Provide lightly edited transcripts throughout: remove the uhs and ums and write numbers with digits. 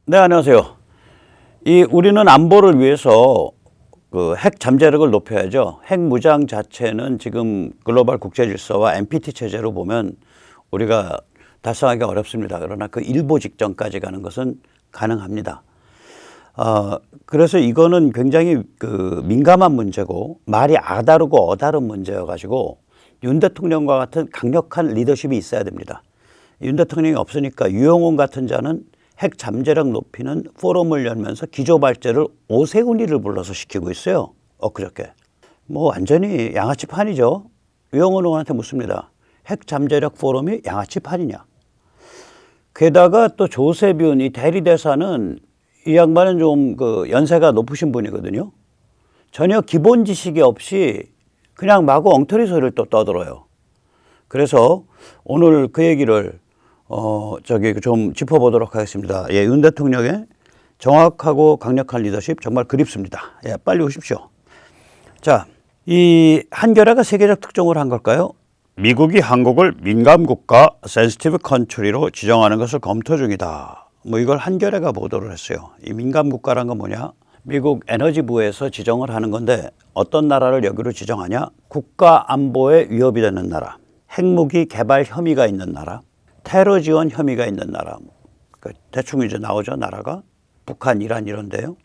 네, 안녕하세요. 우리는 안보를 위해서 그 핵 잠재력을 높여야죠. 핵 무장 자체는 지금 글로벌 국제 질서와 NPT 체제로 보면 우리가 달성하기 어렵습니다. 그러나 그 일보 직전까지 가는 것은 가능합니다. 그래서 이거는 굉장히 그 민감한 문제고 말이 아다르고 어다른 문제여가지고 윤 대통령과 같은 강력한 리더십이 있어야 됩니다. 윤 대통령이 없으니까 유영훈 같은 자는 핵 잠재력 높이는 포럼을 열면서 기조발제를 오세훈이를 불러서 시키고 있어요. 엊그저께. 뭐 완전히 양아치 판이죠. 유영훈 의원한테 묻습니다. 핵 잠재력 포럼이 양아치 판이냐. 게다가 또 조세균 이 대리대사는 이 양반은 좀 그 연세가 높으신 분이거든요. 전혀 기본 지식이 없이 그냥 마구 엉터리 소리를 또 떠들어요. 그래서 오늘 그 얘기를 좀 짚어보도록 하겠습니다. 예, 윤 대통령의 정확하고 강력한 리더십 정말 그립습니다. 예, 빨리 오십시오. 자, 이 한겨레가 세계적 특종을 한 걸까요? 미국이 한국을 민감국가 센시티브 컨트리로 지정하는 것을 검토 중이다. 뭐 이걸 한겨레가 보도를 했어요. 이 민감국가란 건 뭐냐? 미국 에너지부에서 지정을 하는 건데 어떤 나라를 여기로 지정하냐? 국가 안보에 위협이 되는 나라, 핵무기 개발 혐의가 있는 나라, 테러 지원 혐의가 있는 나라. 그러니까 대충 이제 나오죠, 나라가. 북한, 이란 이런데요.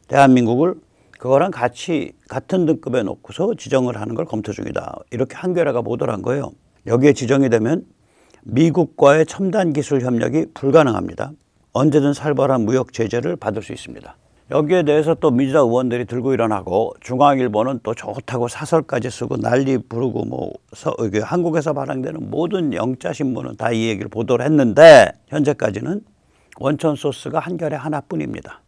대한민국을 그거랑 같이 같은 등급에 놓고서 지정을 하는 걸 검토 중이다. 이렇게 한겨레가 보도를 한 거예요. 여기에 지정이 되면 미국과의 첨단 기술 협력이 불가능합니다. 언제든 살벌한 무역 제재를 받을 수 있습니다. 여기에 대해서 또 민주당 의원들이 들고 일어나고 중앙일보는 또 좋다고 사설까지 쓰고 난리 부르고 뭐 한국에서 발행되는 모든 영자 신문은 다 이 얘기를 보도를 했는데 현재까지는 원천 소스가 한겨레 하나뿐입니다.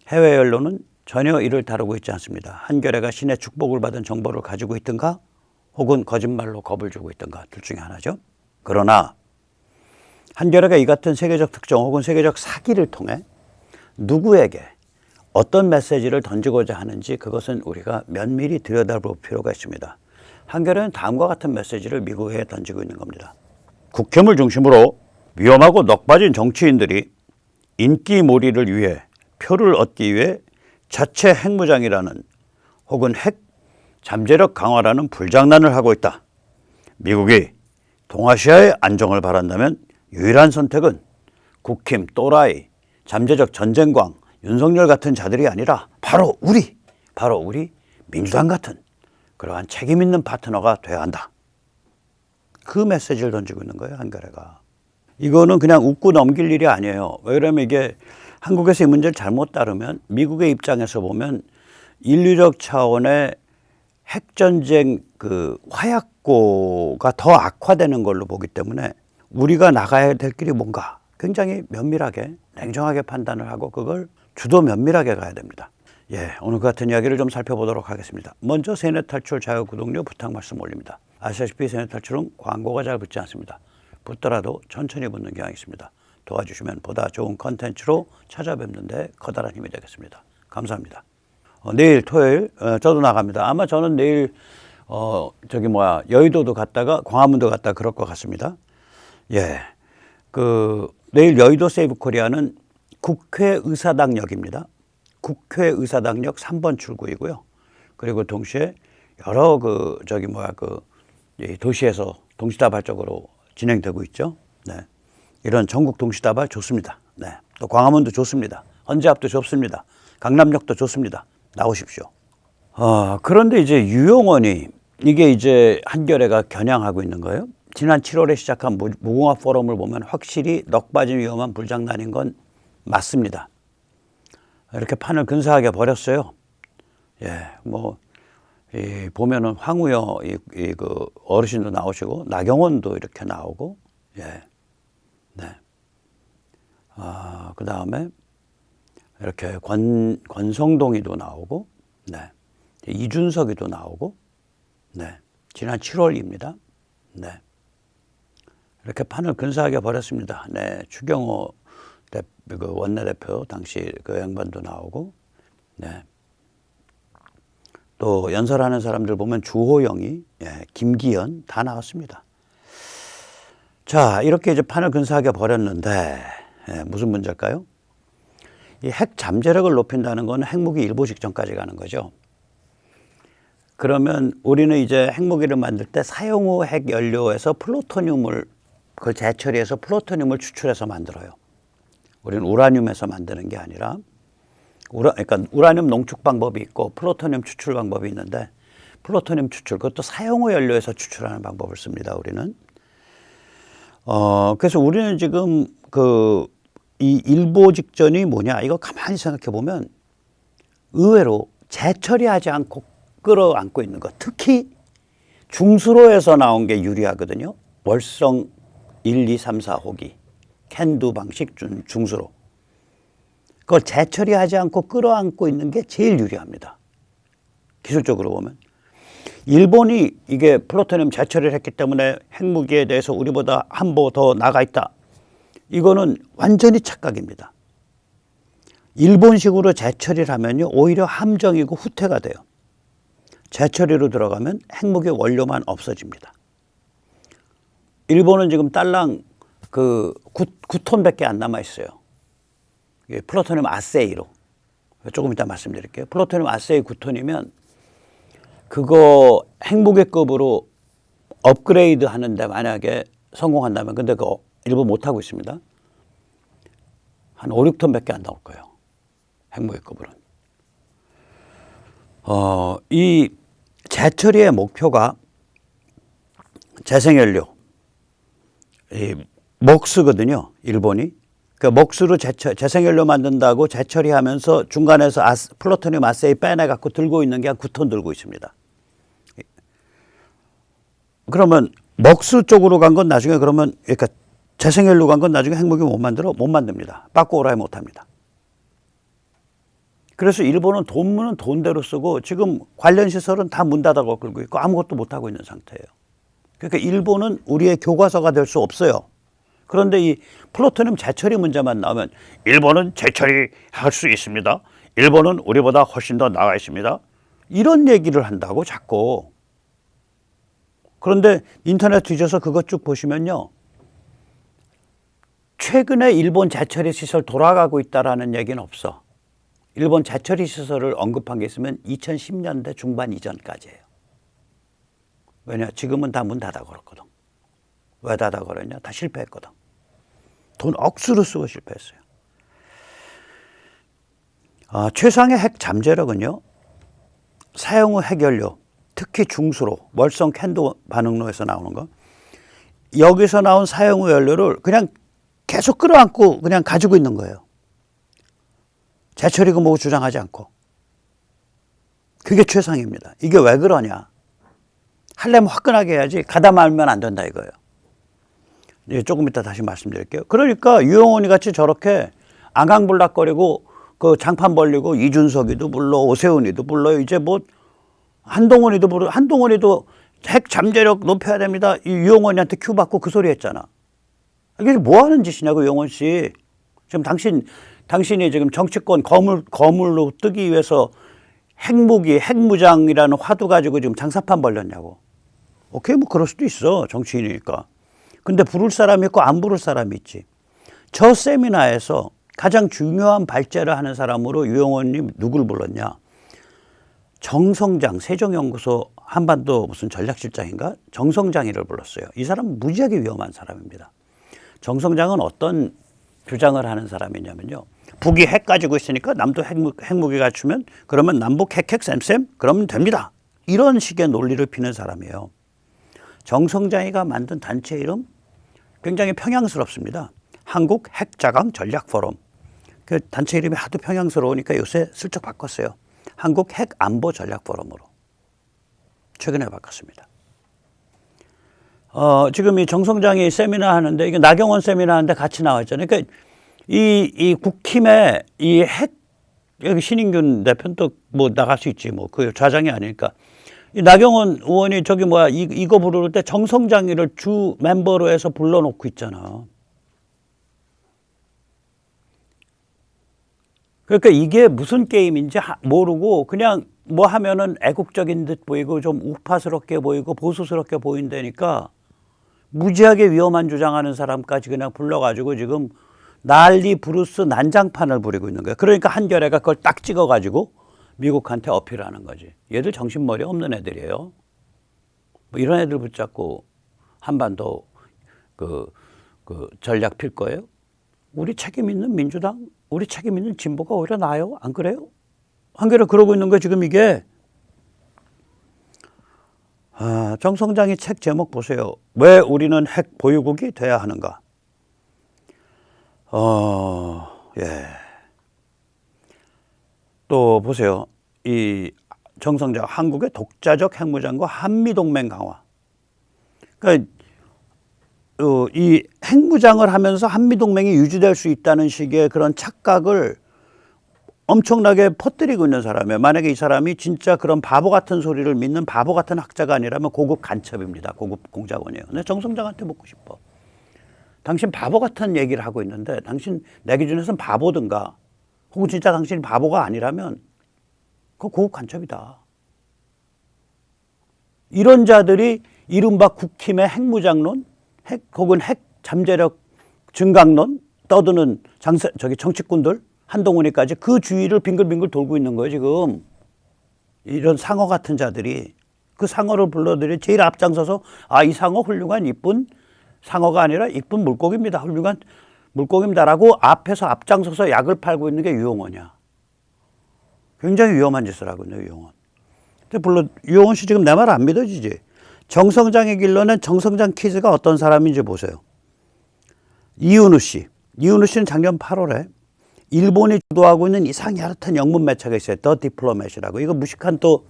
해외 언론은 전혀 이를 다루고 있지 않습니다. 한겨레가 신의 축복을 받은 정보를 가지고 있든가 혹은 거짓말로 겁을 주고 있든가 둘 중에 하나죠. 그러나 한겨레가 이 같은 세계적 특정 혹은 세계적 사기를 통해 누구에게 어떤 메시지를 던지고자 하는지 그것은 우리가 면밀히 들여다볼 필요가 있습니다. 한겨레는 다음과 같은 메시지를 미국에 던지고 있는 겁니다. 국힘을 중심으로 위험하고 넋빠진 정치인들이 인기몰이를 위해 표를 얻기 위해 자체 핵무장이라는 혹은 핵 잠재력 강화라는 불장난을 하고 있다. 미국이 동아시아의 안정을 바란다면 유일한 선택은 국힘, 또라이, 잠재적 전쟁광, 윤석열 같은 자들이 아니라 바로 우리 민주당 같은 그러한 책임 있는 파트너가 돼야 한다. 그 메시지를 던지고 있는 거예요, 한겨레가. 이거는 그냥 웃고 넘길 일이 아니에요. 왜 그러면 이게 한국에서 이 문제를 잘못 다루면 미국의 입장에서 보면 인류적 차원의 핵전쟁 그 화약고가 더 악화되는 걸로 보기 때문에 우리가 나가야 될 길이 뭔가 굉장히 면밀하게 냉정하게 판단을 하고 그걸 주도 면밀하게 가야 됩니다. 예, 오늘 그 같은 이야기를 좀 살펴보도록 하겠습니다. 먼저 세뇌 탈출 자유 구독료 부탁 말씀 올립니다. 아시다시피 세뇌 탈출은 광고가 잘 붙지 않습니다. 붙더라도 천천히 붙는 경향이 있습니다. 도와주시면 보다 좋은 컨텐츠로 찾아뵙는 데 커다란 힘이 되겠습니다. 감사합니다. 내일 토요일 저도 나갑니다. 아마 저는 내일 여의도도 갔다가 광화문도 갔다가 그럴 것 같습니다. 예, 내일 여의도 세이브 코리아는 국회의사당역입니다. 국회의사당역 3번 출구이고요. 그리고 동시에 여러 도시에서 동시다발적으로 진행되고 있죠. 네. 이런 전국 동시다발 좋습니다. 네. 또 광화문도 좋습니다. 헌재앞도 좋습니다. 강남역도 좋습니다. 나오십시오. 그런데 이제 유용원이 이게 이제 한겨레가 겨냥하고 있는 거예요. 지난 7월에 시작한 무궁화 포럼을 보면 확실히 넋빠진 위험한 불장난인 건 맞습니다. 이렇게 판을 근사하게 벌였어요. 예, 보면은 황우여 그 어르신도 나오시고 나경원도 이렇게 나오고, 예, 네. 그 다음에 이렇게 권성동이도 나오고, 네. 이준석이도 나오고, 네. 지난 7월입니다. 네. 이렇게 판을 근사하게 벌였습니다. 네. 추경호 원내대표 당시 그 양반도 나오고, 네. 또 연설하는 사람들 보면 주호영이, 예, 김기현 다 나왔습니다. 자, 이렇게 이제 판을 근사하게 벌였는데, 예, 무슨 문제일까요? 이 핵 잠재력을 높인다는 건 핵무기 일보 직전까지 가는 거죠. 그러면 우리는 이제 핵무기를 만들 때 사용 후 핵 연료에서 플루토늄을 그걸 재처리해서 플루토늄을 추출해서 만들어요. 우리는 우라늄에서 만드는 게 아니라 그러니까 우라늄 농축 방법이 있고 플루토늄 추출 방법이 있는데 플루토늄 추출 그것도 사용 후 연료에서 추출하는 방법을 씁니다. 우리는. 그래서 우리는 지금 이 일보 직전이 뭐냐 이거 가만히 생각해 보면 의외로 재처리하지 않고 끌어안고 있는 것 특히 중수로에서 나온 게 유리하거든요. 월성 1, 2, 3, 4 호기 캔두 방식 중수로 그걸 재처리하지 않고 끌어안고 있는 게 제일 유리합니다. 기술적으로 보면. 일본이 이게 플루토늄 재처리를 했기 때문에 핵무기에 대해서 우리보다 한 보 더 나가 있다. 이거는 완전히 착각입니다. 일본식으로 재처리를 하면요. 오히려 함정이고 후퇴가 돼요. 재처리로 들어가면 핵무기 원료만 없어집니다. 일본은 지금 딸랑 9톤밖에 안 남아 있어요. 플루토늄 아세이로. 조금 이따 말씀드릴게요. 플루토늄 아세이 9톤이면 그거 핵무기급으로 업그레이드 하는데 만약에 성공한다면 근데 그거 일본 못하고 있습니다. 한 5, 6톤밖에 안 나올 거예요. 핵무기급으로는. 이 재처리의 목표가 재생연료, 이 먹스거든요. 일본이. 그 먹스로 재생연료 만든다고 재처리하면서 중간에서 플루토늄 아세이 빼내갖고 들고 있는 게 한 9톤 들고 있습니다. 그러면 먹스 쪽으로 간 건 나중에 그러면 그러니까 재생연료 간 건 나중에 핵무기 못 만듭니다. 빠꾸 오라이 못 합니다. 그래서 일본은 돈은 돈대로 쓰고 지금 관련 시설은 다 문 닫아고 끌고 있고 아무것도 못 하고 있는 상태예요. 그러니까 일본은 우리의 교과서가 될 수 없어요. 그런데 이 플루토늄 재처리 문제만 나오면 일본은 재처리할 수 있습니다. 일본은 우리보다 훨씬 더 나아 있습니다. 이런 얘기를 한다고 자꾸. 그런데 인터넷 뒤져서 그것 쭉 보시면요. 최근에 일본 재처리 시설 돌아가고 있다라는 얘기는 없어. 일본 재처리 시설을 언급한 게 있으면 2010년대 중반 이전까지예요. 왜냐? 지금은 다 문 닫아 걸었거든. 왜 닫아 걸었냐? 다 실패했거든. 돈 억수로 쓰고 실패했어요. 최상의 핵 잠재력은요. 사용 후 핵연료, 특히 중수로, 월성 캔도 반응로에서 나오는 거. 여기서 나온 사용 후 연료를 그냥 계속 끌어안고 그냥 가지고 있는 거예요. 재처리고 뭐고 주장하지 않고. 그게 최상입니다. 이게 왜 그러냐. 하려면 화끈하게 해야지 가다 말면 안 된다 이거예요. 조금 이따 다시 말씀드릴게요. 그러니까 유영원이 같이 저렇게 앙앙불락거리고 그 장판 벌리고 이준석이도 불러 오세훈이도 불러요. 이제 뭐 한동훈이도 불러 한동훈이도 핵 잠재력 높여야 됩니다. 이 유영원이한테 큐 받고 그 소리 했잖아. 이게 뭐 하는 짓이냐고 유영원 씨. 지금 당신이 지금 정치권 거물로 뜨기 위해서 핵무기, 핵무장이라는 화두 가지고 지금 장사판 벌렸냐고. 오케이, 뭐 그럴 수도 있어. 정치인이니까. 근데 부를 사람이 있고 안 부를 사람이 있지. 저 세미나에서 가장 중요한 발제를 하는 사람으로 유영원님 누굴 불렀냐. 정성장, 세종연구소 한반도 무슨 전략실장인가? 정성장이를 불렀어요. 이 사람은 무지하게 위험한 사람입니다. 정성장은 어떤 주장을 하는 사람이냐면요. 북이 핵 가지고 있으니까 남도 핵무기 갖추면 그러면 남북 핵 쌤 그러면 됩니다. 이런 식의 논리를 피는 사람이에요. 정성장이가 만든 단체 이름 굉장히 평양스럽습니다. 한국 핵자강 전략포럼. 그 단체 이름이 하도 평양스러우니까 요새 슬쩍 바꿨어요. 한국 핵안보 전략포럼으로. 최근에 바꿨습니다. 지금 이 정성장이 세미나 하는데 이게 나경원 세미나 하는데 같이 나왔잖아요. 그러니까 이 국힘에 이 핵 여기 신인균 대표도 뭐 나갈 수 있지 뭐 그 좌장이 아니니까 이 나경원 의원이 저기 뭐야 이거 부를 때 정성장이를 주 멤버로 해서 불러놓고 있잖아. 그러니까 이게 무슨 게임인지 모르고 그냥 뭐 하면은 애국적인 듯 보이고 좀 우파스럽게 보이고 보수스럽게 보인다니까 무지하게 위험한 주장하는 사람까지 그냥 불러가지고 지금 난리 부르스 난장판을 부리고 있는 거예요. 그러니까 한겨레가 그걸 딱 찍어가지고 미국한테 어필하는 거지. 얘들 정신머리 없는 애들이에요. 뭐 이런 애들 붙잡고 한반도 그 전략 필 거예요? 우리 책임 있는 민주당, 우리 책임 있는 진보가 오히려 나아요. 안 그래요? 한겨레 그러고 있는 거예요. 지금 이게. 정성장이 책 제목 보세요. 왜 우리는 핵 보유국이 돼야 하는가? 예. 또 보세요. 이 정성장 한국의 독자적 핵무장과 한미동맹 강화. 그러니까 이 핵무장을 하면서 한미동맹이 유지될 수 있다는 식의 그런 착각을 엄청나게 퍼뜨리고 있는 사람이에요. 만약에 이 사람이 진짜 그런 바보 같은 소리를 믿는 바보 같은 학자가 아니라면 고급 간첩입니다. 고급 공작원이에요. 근데 정성장한테 묻고 싶어. 당신 바보 같은 얘기를 하고 있는데 당신 내 기준에서는 바보든가 혹은 진짜 당신이 바보가 아니라면 그거 고급 간첩이다. 이런 자들이 이른바 국힘의 핵무장론, 혹은 핵 잠재력 증강론 떠드는 정치꾼들 한동훈이까지 그 주위를 빙글빙글 돌고 있는 거예요, 지금. 이런 상어 같은 자들이 그 상어를 불러들여 제일 앞장서서 이 상어 훌륭한 이쁜 상어가 아니라 이쁜 물고기입니다. 훌륭한 물고기입니다라고 앞에서 앞장서서 약을 팔고 있는 게 유용원이야. 굉장히 위험한 짓을 하고 있네요, 유용원. 근데 물론 유용원 씨 지금 내 말 안 믿어지지? 정성장의 길로는 정성장 키즈가 어떤 사람인지 보세요. 이은우 씨. 이은우 씨는 작년 8월에 일본이 주도하고 있는 이상히 야릇한 영문 매체가 있어요. 더 디플로맷이라고. 이거 무식한 또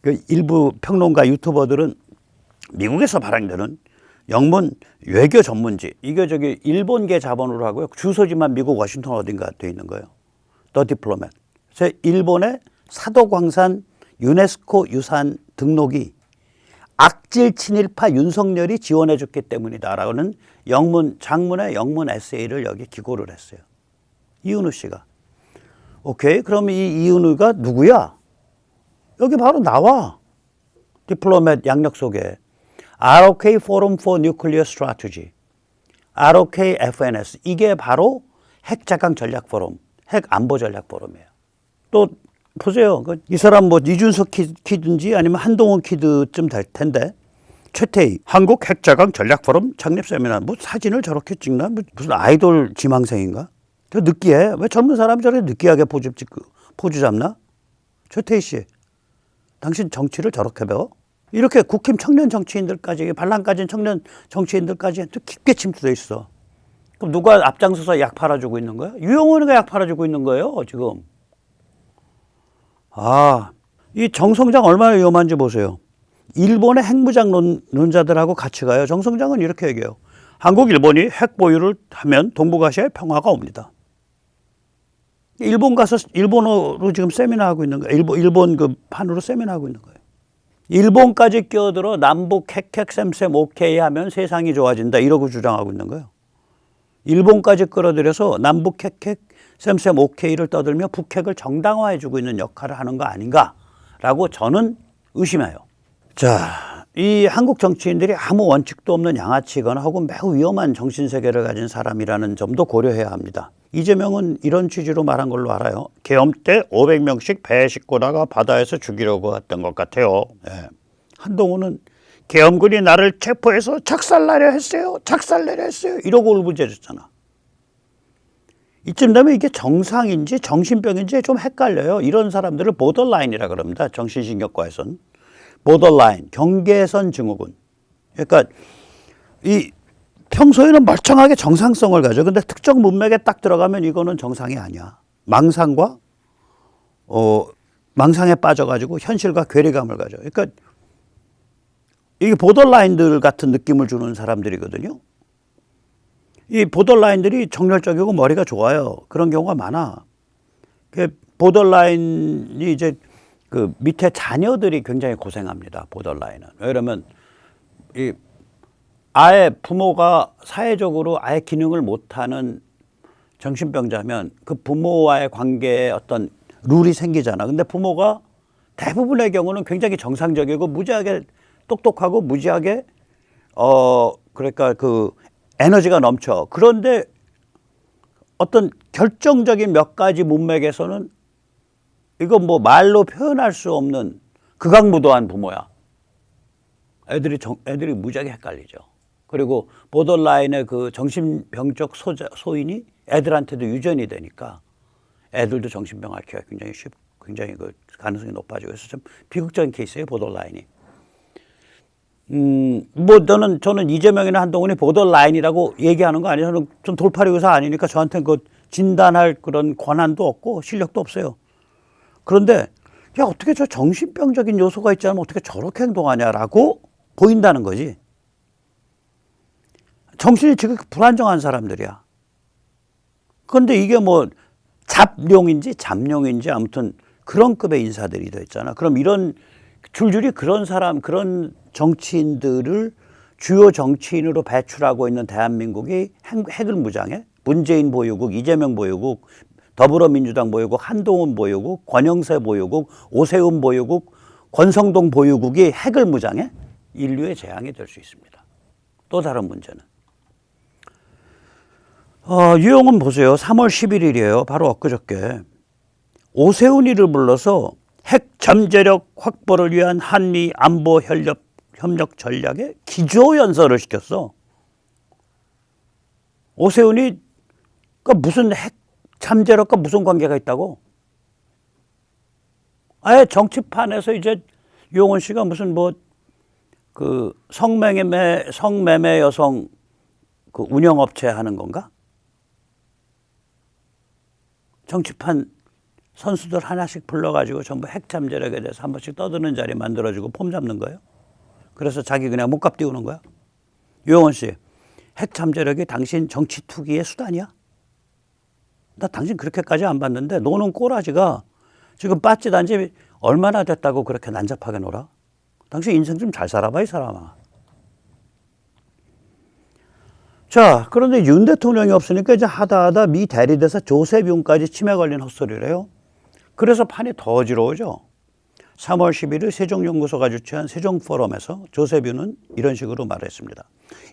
그 일부 평론가 유튜버들은 미국에서 발행되는 영문 외교 전문지. 이게 일본계 자본으로 하고요. 주소지만 미국 워싱턴 어딘가 돼 있는 거예요. 더 디플로맷. 그래서 일본의 사도광산 유네스코 유산 등록이 악질 친일파 윤석열이 지원해 줬기 때문이다라는 장문의 영문 에세이를 여기 기고를 했어요. 이은우 씨가. 오케이, 그럼 이 이은우가 누구야? 여기 바로 나와. 디플로맷 양력 소개. ROK Forum for Nuclear Strategy. ROK FNS. 이게 바로 핵자강 전략 포럼, 핵 안보 전략 포럼이에요. 또 보세요. 이 사람 뭐 이준석 키든지 아니면 한동훈 키드쯤 될 텐데. 최태희 한국 핵자강 전략 포럼 창립 세미나. 뭐 사진을 저렇게 찍나? 무슨 아이돌 지망생인가? 저 느끼해. 왜 젊은 사람이 저렇게 느끼하게 포즈 잡나? 최태희 씨, 당신 정치를 저렇게 배워? 이렇게 국힘 청년 정치인들까지, 반란 까진 청년 정치인들까지 또 깊게 침투돼 있어. 그럼 누가 앞장서서 약 팔아주고 있는 거야? 유영원이가 약 팔아주고 있는 거예요, 지금. 이 정성장 얼마나 위험한지 보세요. 일본의 핵무장론자들하고 같이 가요. 정성장은 이렇게 얘기해요. 한국, 일본이 핵 보유를 하면 동북아시아에 평화가 옵니다. 일본 가서 일본어로 지금 세미나 하고 있는 거예요. 일본 그 판으로 세미나 하고 있는 거예요. 일본까지 끼어들어 남북 핵 셈셈 오케이 하면 세상이 좋아진다 이러고 주장하고 있는 거예요. 일본까지 끌어들여서 남북 핵 셈셈 오케이를 떠들며 북핵을 정당화해주고 있는 역할을 하는 거 아닌가라고 저는 의심해요. 자, 이 한국 정치인들이 아무 원칙도 없는 양아치거나 혹은 매우 위험한 정신세계를 가진 사람이라는 점도 고려해야 합니다. 이재명은 이런 취지로 말한 걸로 알아요. 계엄 때 500명씩 배에 싣고다가 바다에서 죽이려고 했던 것 같아요. 네. 한동훈은 계엄군이 나를 체포해서 작살내려 했어요. 이러고 울부짖었잖아. 이쯤 되면 이게 정상인지 정신병인지 좀 헷갈려요. 이런 사람들을 보더라인이라 그럽니다. 정신신경과에서는. 보더라인, 경계선 증후군. 그러니까 이 평소에는 멀쩡하게 정상성을 가져. 근데 특정 문맥에 딱 들어가면 이거는 정상이 아니야. 망상에 빠져가지고 현실과 괴리감을 가져. 그러니까 이게 보더라인들 같은 느낌을 주는 사람들이거든요. 이 보더라인들이 정열적이고 머리가 좋아요. 그런 경우가 많아. 보더라인이 이제 그 밑에 자녀들이 굉장히 고생합니다. 보더라인은. 왜냐면 이 아예 부모가 사회적으로 아예 기능을 못하는 정신병자면 그 부모와의 관계에 어떤 룰이 생기잖아. 근데 부모가 대부분의 경우는 굉장히 정상적이고 무지하게 똑똑하고 무지하게 그러니까 그 에너지가 넘쳐. 그런데 어떤 결정적인 몇 가지 문맥에서는 이거 뭐 말로 표현할 수 없는 극악무도한 부모야. 애들이 무지하게 헷갈리죠. 그리고 보더라인의 그 정신병적 소인이 애들한테도 유전이 되니까 애들도 정신병 앓기가 굉장히 그 가능성이 높아지고 그래서 좀 비극적인 케이스예요, 보더라인이. 뭐 저는 이재명이나 한동훈이 보더라인이라고 얘기하는 거 아니에요. 저는 좀 돌팔이 의사 아니니까 저한테는 그 진단할 그런 권한도 없고 실력도 없어요. 그런데 야, 어떻게 저 정신병적인 요소가 있지 않으면 어떻게 저렇게 행동하냐라고 보인다는 거지. 정신이 지금 불안정한 사람들이야. 그런데 이게 뭐 잡룡인지 잠룡인지 아무튼 그런 급의 인사들이 돼 있잖아. 그럼 이런 줄줄이 그런 사람, 그런 정치인들을 주요 정치인으로 배출하고 있는 대한민국이 핵을 무장해? 문재인 보유국, 이재명 보유국, 더불어민주당 보유국, 한동훈 보유국, 권영세 보유국, 오세훈 보유국, 권성동 보유국이 핵을 무장해? 인류의 재앙이 될 수 있습니다. 또 다른 문제는. 유용은 보세요. 3월 11일이에요. 바로 엊그저께. 오세훈이를 불러서 핵 잠재력 확보를 위한 한미 안보 협력 전략에 기조연설을 시켰어. 오세훈이 무슨 핵 잠재력과 무슨 관계가 있다고? 아예 정치판에서 이제 유용원 씨가 무슨 뭐 그 성매매 여성 그 운영업체 하는 건가? 정치판 선수들 하나씩 불러가지고 전부 핵 잠재력에 대해서 한 번씩 떠드는 자리 만들어주고 폼 잡는 거예요. 그래서 자기 그냥 목값 띄우는 거야. 유용원 씨, 핵 잠재력이 당신 정치 투기의 수단이야? 나 당신 그렇게까지 안 봤는데 노는 꼬라지가 지금 빠찌단 지 얼마나 됐다고 그렇게 난잡하게 놀아? 당신 인생 좀 잘 살아봐, 이 사람아. 자, 그런데 윤 대통령이 없으니까 이제 하다 미 대리대사 조셉 윤까지 치매 걸린 헛소리를 해요. 그래서 판이 더 어지러워져. 3월 11일 세종연구소가 주최한 세종포럼에서 조셉 윤은 이런 식으로 말했습니다.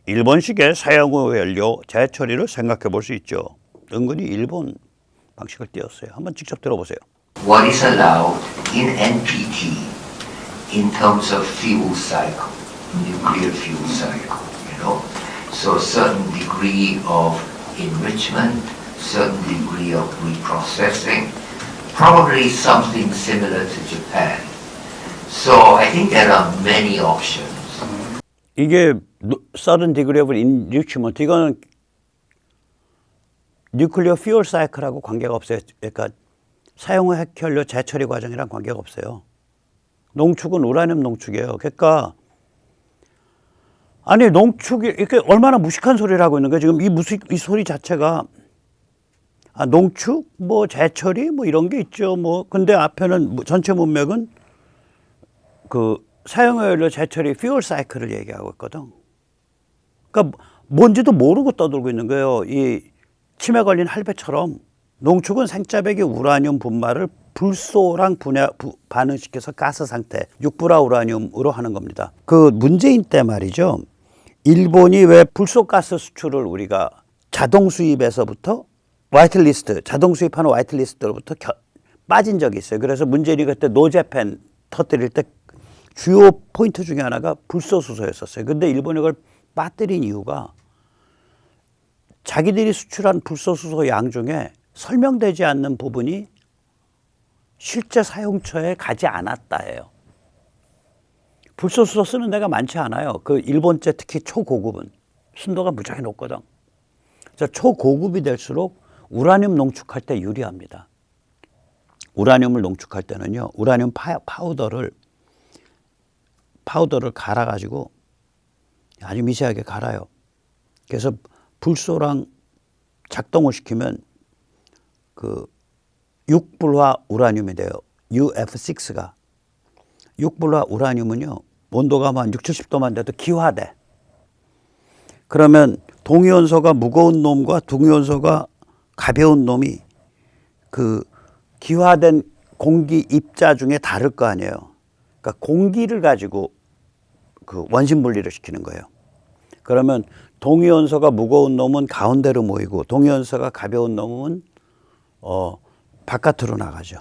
일본식의 사용후 연료 재처리를 생각해 볼 수 있죠. 은근히 일본 방식을 띄웠어요. 한번 직접 들어보세요. What is allowed in NPT in terms of fuel cycle, nuclear fuel cycle, you know? So a certain degree of enrichment, certain degree of reprocessing, probably something similar to Japan. So I think there are many options. 이게 certain degree of enrichment, 이거는 뉴클리어 퓨얼 사이클하고 관계가 없어요. 그러니까 사용 후 핵연료 재처리 과정이랑 관계가 없어요. 농축은 우라늄 농축이에요. 그러니까 아니 농축이 이렇게 얼마나 무식한 소리를 하고 있는 거예요. 지금 이 소리 자체가 농축 뭐 재처리 뭐 이런 게 있죠. 뭐 근데 앞에는 전체 문맥은 그 사용 후 연료 재처리 퓨얼 사이클을 얘기하고 있거든. 그러니까 뭔지도 모르고 떠들고 있는 거예요. 이 치매 걸린 할배처럼 농축은 생짜배기 우라늄 분말을 불소랑 반응시켜서 가스 상태, 육불화 우라늄으로 하는 겁니다. 그 문재인 때 말이죠. 일본이 왜 불소가스 수출을 우리가 자동 수입에서부터 화이트리스트, 자동 수입하는 화이트리스트로부터 빠진 적이 있어요. 그래서 문재인이 그때 노재팬 터뜨릴 때 주요 포인트 중에 하나가 불소수소였었어요. 근데 일본이 그걸 빠뜨린 이유가 자기들이 수출한 불소수소 양 중에 설명되지 않는 부분이 실제 사용처에 가지 않았다예요. 불소수소 쓰는 데가 많지 않아요. 그 일본제 특히 초고급은 순도가 무지하게 높거든. 초고급이 될수록 우라늄 농축할 때 유리합니다. 우라늄을 농축할 때는요, 우라늄 파우더를 갈아가지고 아주 미세하게 갈아요. 그래서 불소랑 작동을 시키면 그 육불화 우라늄이 돼요. UF6가. 육불화 우라늄은요, 온도가 한 60, 70도만 돼도 기화돼. 그러면 동위원소가 무거운 놈과 동위원소가 가벼운 놈이 그 기화된 공기 입자 중에 다를 거 아니에요. 그러니까 공기를 가지고 그 원심 분리를 시키는 거예요. 그러면 동위원소가 무거운 놈은 가운데로 모이고 동위원소가 가벼운 놈은 바깥으로 나가죠.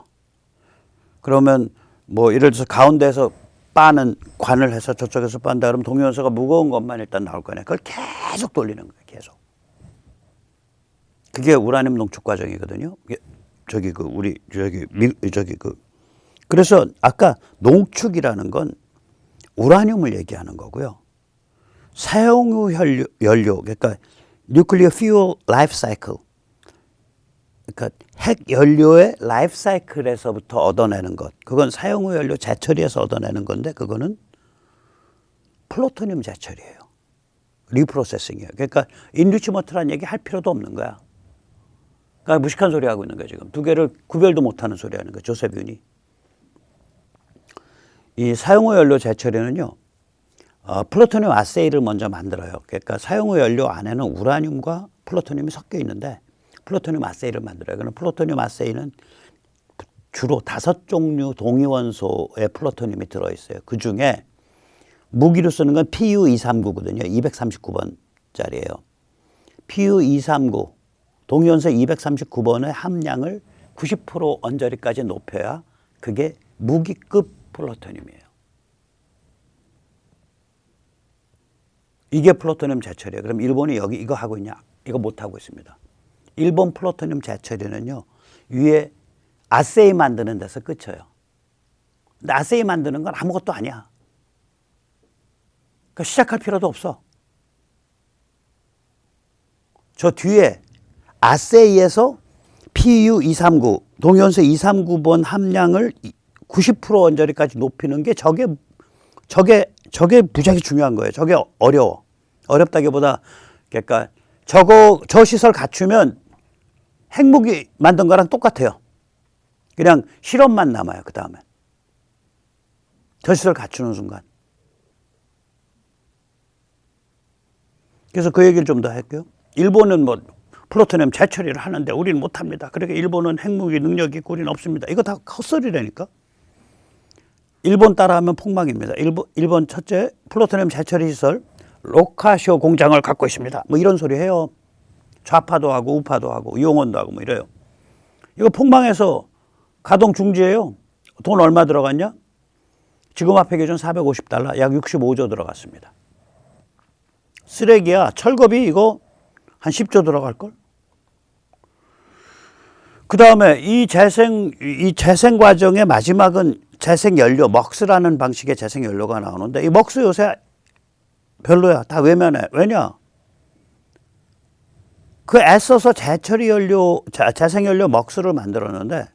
그러면 뭐 예를 들어서 가운데에서 빠는 관을 해서 저쪽에서 빤다 그러면 동위원소가 무거운 것만 일단 나올 거네. 그걸 계속 돌리는 거예요. 계속. 그게 우라늄 농축 과정이거든요. 그래서 아까 농축이라는 건 우라늄을 얘기하는 거고요. 사용 후 연료, 그러니까 nuclear fuel life cycle. 그러니까 핵 연료의 라이프 사이클에서부터 얻어내는 것. 그건 사용 후 연료 재처리해서 얻어내는 건데 그거는 플루토늄 재처리예요. 리프로세싱이에요. 그러니까 인리치먼트라는 얘기 할 필요도 없는 거야. 그러니까 무식한 소리 하고 있는 거야 지금. 두 개를 구별도 못하는 소리 하는 거야. 조셉 윤이. 이 사용 후 연료 재처리는요. 플루토늄 아세이를 먼저 만들어요. 그러니까 사용 후 연료 안에는 우라늄과 플루토늄이 섞여 있는데 플루토늄 아세이를 만들어요. 그럼 플루토늄 아세이는 주로 5종류 동위원소의 플루토늄이 들어있어요. 그중에 무기로 쓰는 건 PU239거든요. 239번짜리예요. PU239 동위원소 239번의 함량을 90% 언저리까지 높여야 그게 무기급 플루토늄이에요. 이게 플루토늄 재처리예요. 그럼 일본이 여기 이거 하고 있냐? 이거 못 하고 있습니다. 일본 플루토늄 재처리는요. 위에 아세이 만드는 데서 끝쳐요. 근데 아세이 만드는 건 아무것도 아니야. 그러니까 시작할 필요도 없어. 저 뒤에 아세이에서 PU239 동위원소 239번 함량을 90% 언저리까지 높이는 게 저게 무지하게 중요한 거예요. 저게 어려워. 어렵다기보다 그러니까 저 시설 갖추면 핵무기 만든 거랑 똑같아요. 그냥 실험만 남아요. 그 다음에 저 시설 갖추는 순간. 그래서 그 얘기를 좀 더 할게요. 일본은 뭐 플루토늄 재처리를 하는데 우리는 못합니다. 그러니까 일본은 핵무기 능력이 있고 우리는 없습니다. 이거 다 헛소리라니까. 일본 따라하면 폭망입니다. 일본 첫째 플루토늄 재처리 시설 로카쇼 공장을 갖고 있습니다. 뭐 이런 소리 해요. 좌파도 하고 우파도 하고 이용원도 하고 뭐 이래요. 이거 폭망해서 가동 중지예요. 돈 얼마 들어갔냐? 지금 화폐 기준 $450, 약 65조 들어갔습니다. 쓰레기야. 철겁이 이거 한 10조 들어갈걸? 그 다음에 이 재생 과정의 마지막은 재생연료, 먹스라는 방식의 재생연료가 나오는데 이 먹스 요새 별로야. 다 외면해. 왜냐? 그 애써서 재생연료 먹스를 만들었는데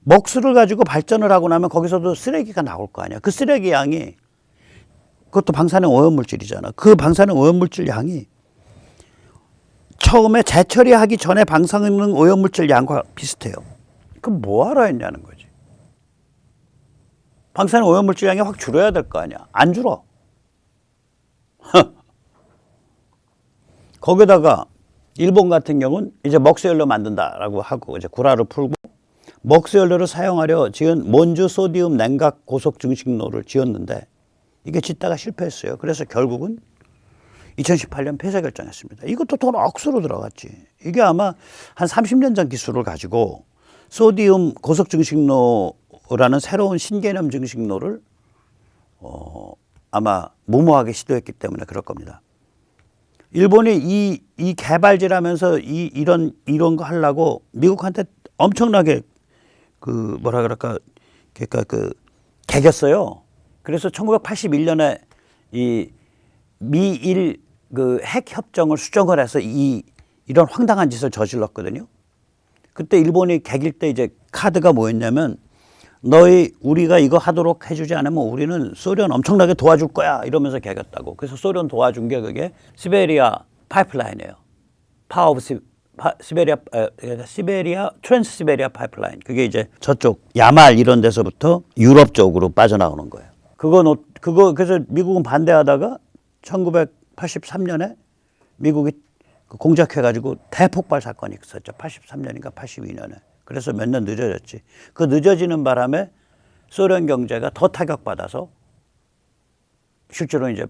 먹스를 가지고 발전을 하고 나면 거기서도 쓰레기가 나올 거 아니야. 그 쓰레기 양이 그것도 방사능 오염물질이잖아. 그 방사능 오염물질 양이 처음에 재처리하기 전에 방사능 오염물질 양과 비슷해요. 그럼 뭐하러 했냐는 거지. 방사능 오염물질 양이 확 줄어야 될 거 아니야. 안 줄어. 거기다가 일본 같은 경우는 이제 먹스연료 만든다라고 하고 이제 구라를 풀고 먹스연료를 사용하려 지은 몬주 소디움 냉각 고속 증식로를 지었는데 이게 짓다가 실패했어요. 그래서 결국은 2018년 폐쇄 결정했습니다. 이것도 돈 억수로 들어갔지. 이게 아마 한 30년 전 기술을 가지고 소디움 고속 증식로라는 새로운 신개념 증식로를 아마 무모하게 시도했기 때문에 그럴 겁니다. 일본이 이 개발질하면서 이런 거 하려고 미국한테 엄청나게 그러니까 개겼어요. 그래서 1981년에 이 미일 그 핵 협정을 수정을 해서 이런 황당한 짓을 저질렀거든요. 그때 일본이 개길 때 이제 카드가 뭐였냐면 우리가 이거 하도록 해주지 않으면 우리는 소련 엄청나게 도와줄 거야 이러면서 개겼다고. 그래서 소련 도와준 게 그게 시베리아 파이프라인이에요. 시베리아 트랜스시베리아 파이프라인. 그게 이제 저쪽 야말 이런 데서부터 유럽 쪽으로 빠져나오는 거예요. 그거 그래서 미국은 반대하다가 1983년에 미국이 공작해가지고 대폭발 사건이 있었죠. 83년인가 82년에. 그래서 몇 년 늦어졌지. 그 늦어지는 바람에 소련 경제가 더 타격받아서 실제로 이제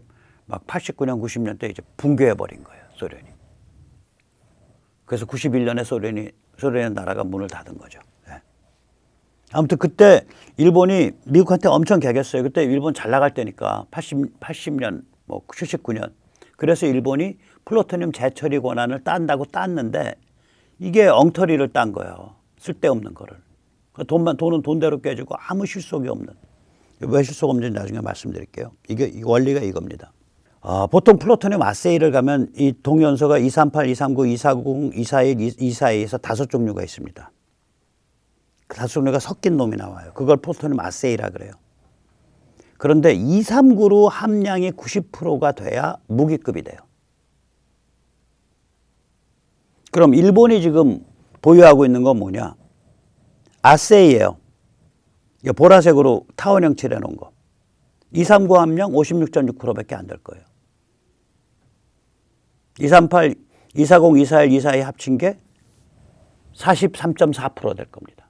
막 89년, 90년대 이제 붕괴해버린 거예요, 소련이. 그래서 91년에 소련의 나라가 문을 닫은 거죠. 예. 아무튼 그때 일본이 미국한테 엄청 개겼어요. 그때 일본 잘 나갈 때니까 80년, 뭐 79년. 그래서 일본이 플루토늄 재처리 권한을 딴다고 땄는데 이게 엉터리를 딴 거예요. 쓸데없는 거를. 돈은 돈대로 깨지고 아무 실속이 없는. 왜 실속 없는지 나중에 말씀드릴게요. 이게 원리가 이겁니다. 보통 플루토늄 아세이를 가면 이 동위원소가 238, 239, 240, 241, 242에서 5종류가 있습니다. 그 5종류가 섞인 놈이 나와요. 그걸 플루토늄 아세이라 그래요. 그런데 239로 함량이 90%가 돼야 무기급이 돼요. 그럼 일본이 지금 보유하고 있는 건 뭐냐? 아세이예요. 이거 보라색으로 타원형 칠해 놓은 거. 239 함량 56.6%밖에 안 될 거예요. 238, 240, 241, 242 합친 게 43.4% 될 겁니다.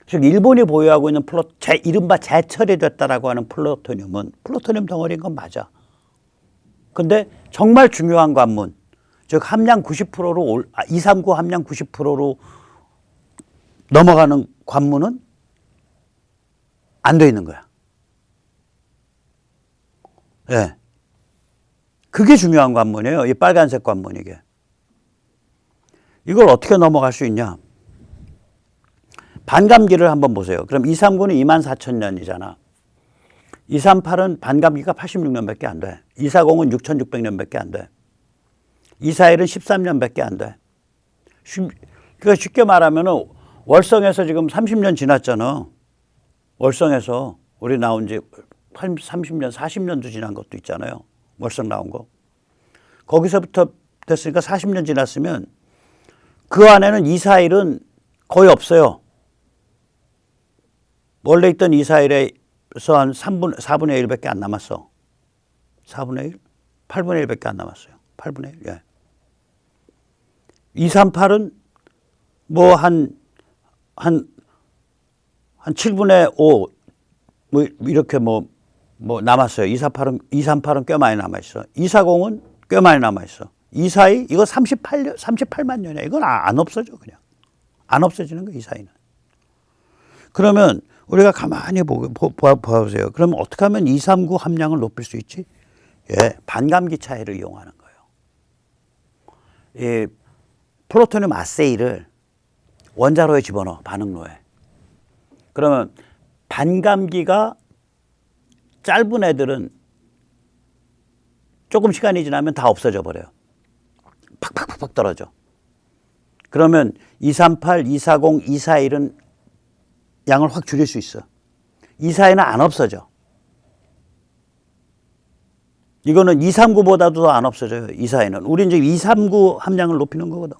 즉 일본이 보유하고 있는 이른바 재처리됐다라고 하는 플루토늄은 플루토늄 덩어리인 건 맞아. 근데 정말 중요한 관문, 즉 함량 90%로 239 함량 90%로 넘어가는 관문은 안 돼 있는 거야. 예. 네. 그게 중요한 관문이에요. 이 빨간색 관문 이게. 이걸 어떻게 넘어갈 수 있냐? 반감기를 한번 보세요. 그럼 239는 24,000년이잖아. 238은 반감기가 86년밖에 안 돼. 240은 6,600년밖에 안 돼. 241은 13년밖에 안 돼. 그러니까 쉽게 말하면은 월성에서 지금 30년 지났잖아. 월성에서 우리 나온 지 30년, 40년도 지난 것도 있잖아요. 월성 나온 거. 거기서부터 됐으니까 40년 지났으면 그 안에는 241은 거의 없어요. 원래 있던 241에서 한 4분의 1밖에 안 남았어. 4분의 1? 8분의 1밖에 안 남았어요. 8분의 1, 예. 238은 뭐 한 7분의 5, 뭐 이렇게 뭐 남았어요. 238은 꽤 많이 남아있어. 240은 꽤 많이 남아있어. 242, 이거 38만 년이야. 이건 안 없어져, 그냥. 안 없어지는 거야, 242는. 그러면 우리가 가만히 보세요. 그러면 어떻게 하면 239 함량을 높일 수 있지? 예, 반감기 차이를 이용하는 거예요. 이 플루토늄 아세이를 원자로에 집어넣어, 반응로에. 그러면 반감기가 짧은 애들은 조금 시간이 지나면 다 없어져 버려요. 팍팍팍팍 떨어져. 그러면 238, 240, 241은 양을 확 줄일 수 있어. 242는 안 없어져. 이거는 239보다도 더 안 없어져요. 242는. 우리 이제 239 함량을 높이는 거거든.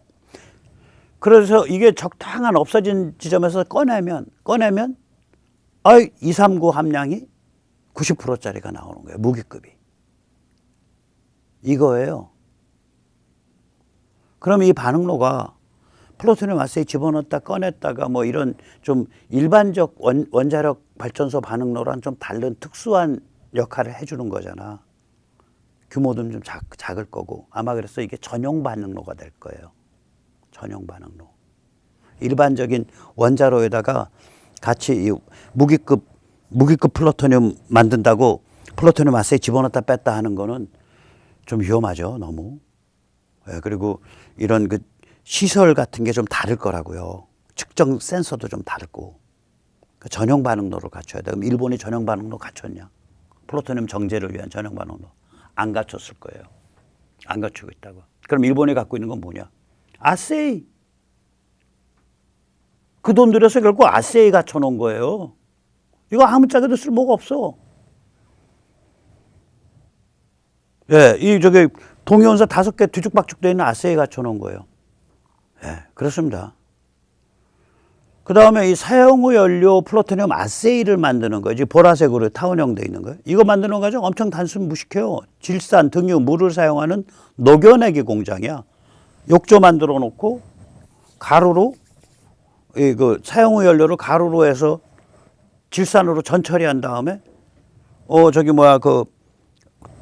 그래서 이게 적당한 없어진 지점에서 꺼내면 239 함량이 90%짜리가 나오는 거예요. 무기급이. 이거예요. 그럼 이 반응로가 플루토늄 아세이 집어넣었다 꺼냈다가 뭐 이런 좀 일반적 원자력 발전소 반응로랑 좀 다른 특수한 역할을 해주는 거잖아. 규모도 좀 작을 거고. 아마 그래서 이게 전용 반응로가 될 거예요. 전용 반응로. 일반적인 원자로에다가 같이 이 무기급 플루토늄 만든다고 플루토늄 아세이 집어넣었다 뺐다 하는 거는 좀 위험하죠, 너무. 예, 그리고 이런 그 시설 같은 게 좀 다를 거라고요. 측정 센서도 좀 다르고. 그 전용 반응로를 갖춰야 돼. 그럼 일본이 전용 반응로 갖췄냐? 플루토늄 정제를 위한 전용 반응로. 안 갖췄을 거예요. 안 갖추고 있다고. 그럼 일본이 갖고 있는 건 뭐냐? 아세이. 그 돈 들여서 결국 아세이 갖춰놓은 거예요. 이거 아무짝에도 쓸모가 없어. 예, 동위원소 5개 뒤죽박죽 되어 있는 아세이 갖춰놓은 거예요. 예, 그렇습니다. 그 다음에 이 사용후 연료 플루토늄 아세이를 만드는 거예요. 지금 보라색으로 타원형 되어 있는 거예요. 이거 만드는 과정 엄청 단순 무식해요. 질산, 등유, 물을 사용하는 녹여내기 공장이야. 욕조 만들어 놓고 가루로 그 사용후 연료를 가루로 해서 질산으로 전처리한 다음에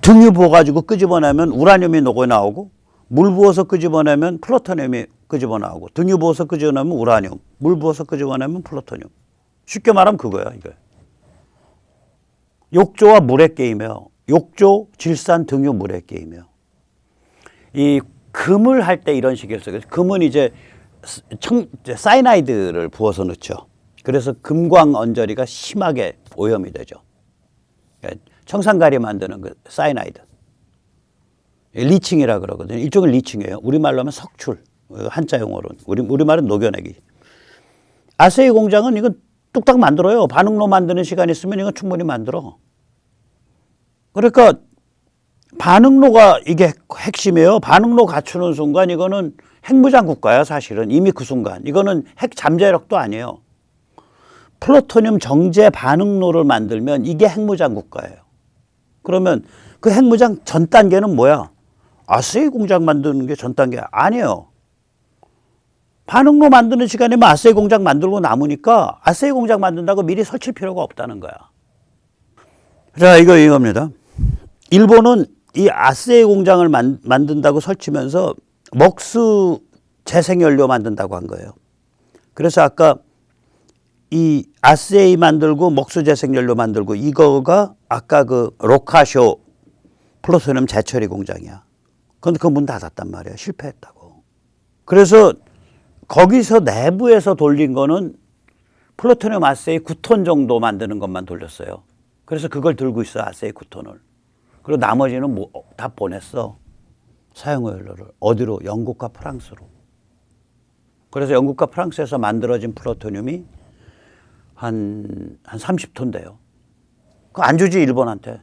등유 부어가지고 끄집어내면 우라늄이 녹아 나오고, 물 부어서 끄집어내면 플루토늄이 끄집어 나오고, 등유 부어서 끄집어내면 우라늄, 물 부어서 끄집어내면 플루토늄. 쉽게 말하면 그거야, 이거. 욕조와 물의 게임이에요. 욕조, 질산, 등유, 물의 게임이에요. 이 금을 할 때 이런 식이었어요. 금은 이제 사이나이드를 부어서 넣죠. 그래서 금광 언저리가 심하게 오염이 되죠. 청산가리 만드는 그 사이나이드. 리칭이라 그러거든요. 일종의 리칭이에요. 우리말로 하면 석출. 한자 용어로는. 우리말은 녹여내기. 아세이 공장은 이건 뚝딱 만들어요. 반응로 만드는 시간 있으면 이건 충분히 만들어. 그러니까 반응로가 이게 핵심이에요. 반응로 갖추는 순간 이거는 핵무장 국가야 사실은. 이미 그 순간. 이거는 핵 잠재력도 아니에요. 플루토늄 정제 반응로를 만들면 이게 핵무장 국가예요. 그러면 그 핵무장 전 단계는 뭐야? 아세이 공장 만드는 게 전 단계 아니에요. 반응로 만드는 시간이면 아세이 공장 만들고 남으니까 아세이 공장 만든다고 미리 설칠 필요가 없다는 거야. 자, 이겁니다. 일본은 이 아세이 공장을 만든다고 설치면서 먹수 재생연료 만든다고 한 거예요. 그래서 아까 이 아세이 만들고 먹수 재생연료 만들고 이거가 아까 그 로카쇼 플루토늄 재처리 공장이야. 그런데 그 문 닫았단 말이야. 실패했다고. 그래서 거기서 내부에서 돌린 거는 플루토늄 아세이 9톤 정도 만드는 것만 돌렸어요. 그래서 그걸 들고 있어, 아세이 9톤을. 그리고 나머지는 다 보냈어. 사용 연료를. 어디로? 영국과 프랑스로. 그래서 영국과 프랑스에서 만들어진 플루토늄이 한 30톤 돼요. 그거 안 주지, 일본한테.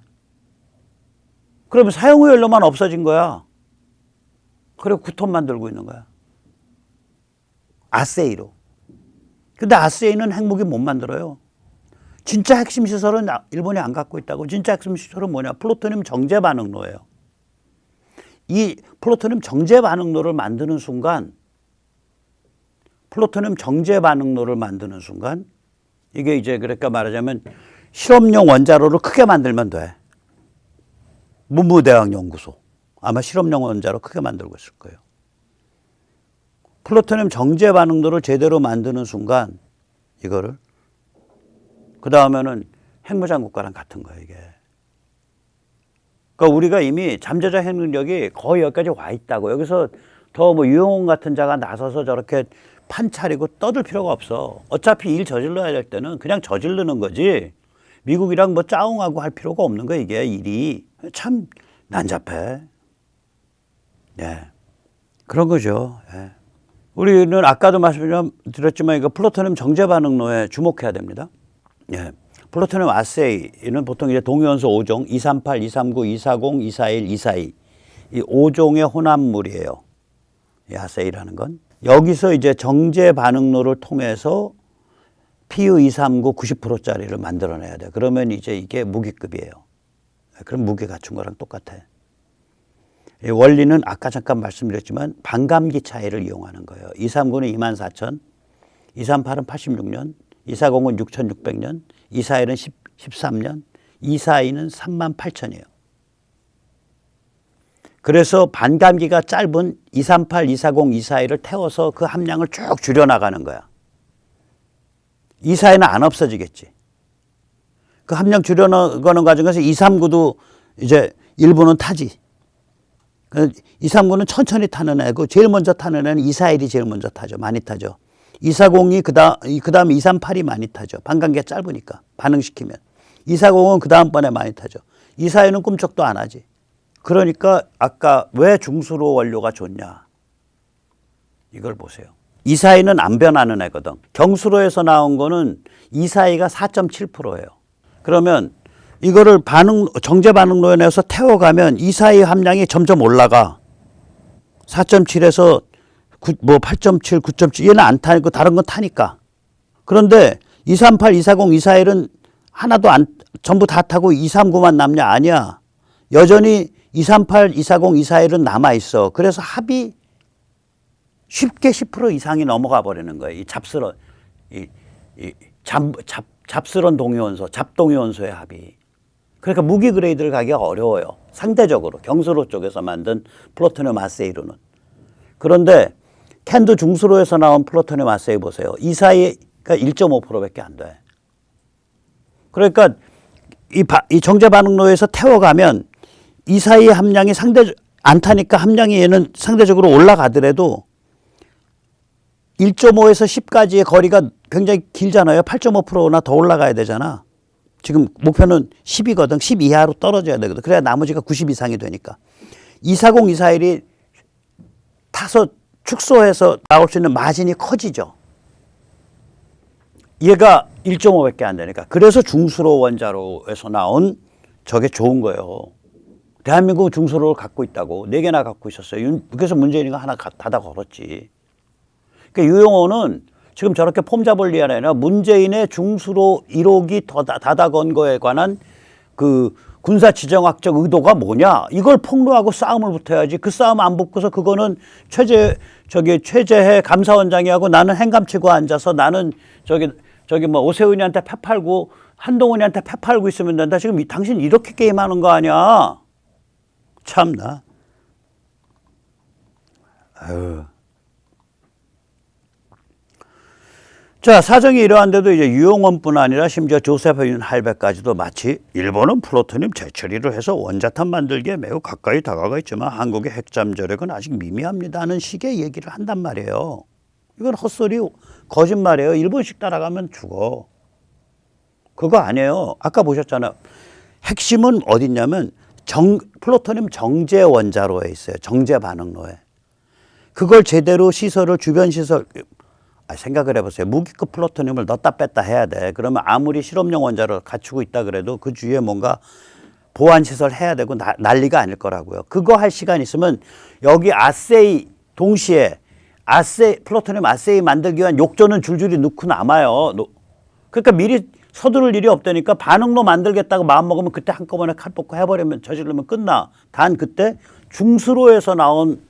그러면 사용 연료만 없어진 거야. 그리고 9톤만 들고 있는 거야. 아세이로. 근데 아세이는 핵무기 못 만들어요. 진짜 핵심 시설은 일본이 안 갖고 있다고. 진짜 핵심 시설은 뭐냐? 플루토늄 정제 반응로예요. 이 플루토늄 정제 반응로를 만드는 순간, 이게 이제 그러니까 말하자면 실험용 원자로를 크게 만들면 돼. 문무대학연구소. 아마 실험용 원자로 크게 만들고 있을 거예요. 플루토늄 정제 반응도를 제대로 만드는 순간 이거를 그 다음에는 핵무장 국가랑 같은 거예요, 이게. 그러니까 우리가 이미 잠재적 핵 능력이 거의 여기까지 와 있다고. 여기서 더 뭐 유영훈 같은 자가 나서서 저렇게 판 차리고 떠들 필요가 없어. 어차피 일 저질러야 될 때는 그냥 저지르는 거지. 미국이랑 뭐 짜웅하고 할 필요가 없는 거야, 이게 일이. 참 난잡해. 예. 그런 거죠. 예. 우리는 아까도 말씀드렸지만 이거 플루토늄 정제 반응로에 주목해야 됩니다. 예. 플루토늄 아세이는 보통 이제 동위원소 5종 238, 239, 240, 241, 242 이 5종의 혼합물이에요. 이 아세이라는 건. 여기서 이제 정제 반응로를 통해서 PU239 90%짜리를 만들어내야 돼. 그러면 이제 이게 무기급이에요. 그럼 무기 갖춘 거랑 똑같아. 이 원리는 아까 잠깐 말씀드렸지만 반감기 차이를 이용하는 거예요. 239는 24,000, 238은 86년, 240은 6,600년, 241은 13년, 242는 38,000이에요. 그래서 반감기가 짧은 238, 240, 241을 태워서 그 함량을 쭉 줄여나가는 거야. 242는 안 없어지겠지. 그 함량 줄여나가는 과정에서 239도 이제 일부는 타지. 239는 천천히 타는 애고 제일 먼저 타는 애는 241이 제일 먼저 타죠. 많이 타죠. 240이 그 다음에 238이 많이 타죠. 반감기가 짧으니까 반응시키면. 240은 그 다음번에 많이 타죠. 241은 꿈쩍도 안 하지. 그러니까 아까 왜 중수로 원료가 좋냐. 이걸 보세요. 242는 안 변하는 애거든. 경수로에서 나온 거는 242가 4.7%예요. 그러면 이거를 정제 반응로에 내서 태워가면 242 함량이 점점 올라가. 4.7에서 8.7, 9.7 얘는 안 타고 다른 건 타니까. 그런데 238, 240, 241은 하나도 전부 다 타고 239만 남냐? 아니야. 여전히 238, 240, 241은 남아있어. 그래서 합이 쉽게 10% 이상이 넘어가 버리는 거예요. 이 잡스런 동위원소, 잡동위원소의 합이. 그러니까 무기 그레이드를 가기가 어려워요. 상대적으로 경수로 쪽에서 만든 플루토늄 아세이로는. 그런데 캔두 중수로에서 나온 플루토늄 아세이 보세요. 이 사이가 1.5%밖에 안 돼. 그러니까 이 정제 반응로에서 태워가면 이 사이 함량이 안 타니까 함량이 얘는 상대적으로 올라가더라도 1.5에서 10까지의 거리가 굉장히 길잖아요. 8.5%나 더 올라가야 되잖아. 지금 목표는 10이거든. 10 이하로 떨어져야 되거든. 그래야 나머지가 90 이상이 되니까. 240, 241이 타서 축소해서 나올 수 있는 마진이 커지죠. 얘가 1.5밖에 안 되니까. 그래서 중수로 원자로에서 나온 저게 좋은 거예요. 대한민국은 중수로를 갖고 있다고. 4개나 갖고 있었어요. 그래서 문재인이가 하나 닫아 걸었지. 그러니까 유용호는 지금 저렇게 폼 잡을 일이 아니라 문재인의 중수로 1호기 닫아 건 거에 관한 그 군사 지정학적 의도가 뭐냐? 이걸 폭로하고 싸움을 붙어야지. 그 싸움 안 붙고서 그거는 최재해 감사원장이 하고 나는 행감치고 앉아서 나는 뭐 오세훈이한테 패 팔고 한동훈이한테 패 팔고 있으면 된다. 지금 당신 이렇게 게임하는 거 아니야? 참나. 아유. 자, 사정이 이러한데도 이제 유용원뿐 아니라 심지어 조세프 할배까지도 마치 일본은 플루토늄 재처리를 해서 원자탄 만들기에 매우 가까이 다가가 있지만 한국의 핵잠재력은 아직 미미합니다는 식의 얘기를 한단 말이에요. 이건 헛소리, 거짓말이에요. 일본식 따라가면 죽어. 그거 아니에요. 아까 보셨잖아요. 핵심은 어디 있냐면 플루토늄 정제 원자로에 있어요. 정제 반응로에. 그걸 제대로 시설을 주변 시설 생각을 해보세요. 무기급 플루토늄을 넣었다 뺐다 해야 돼. 그러면 아무리 실험용 원자를 갖추고 있다 그래도 그 주위에 뭔가 보안시설 해야 되고 난리가 아닐 거라고요. 그거 할 시간 있으면 여기 아세이 동시에 플루토늄 아세이 만들기 위한 욕조는 줄줄이 넣고 남아요. 그러니까 미리 서두를 일이 없다니까. 반응로 만들겠다고 마음먹으면 그때 한꺼번에 칼 뽑고 해버리면 저지르면 끝나. 단 그때 중수로에서 나온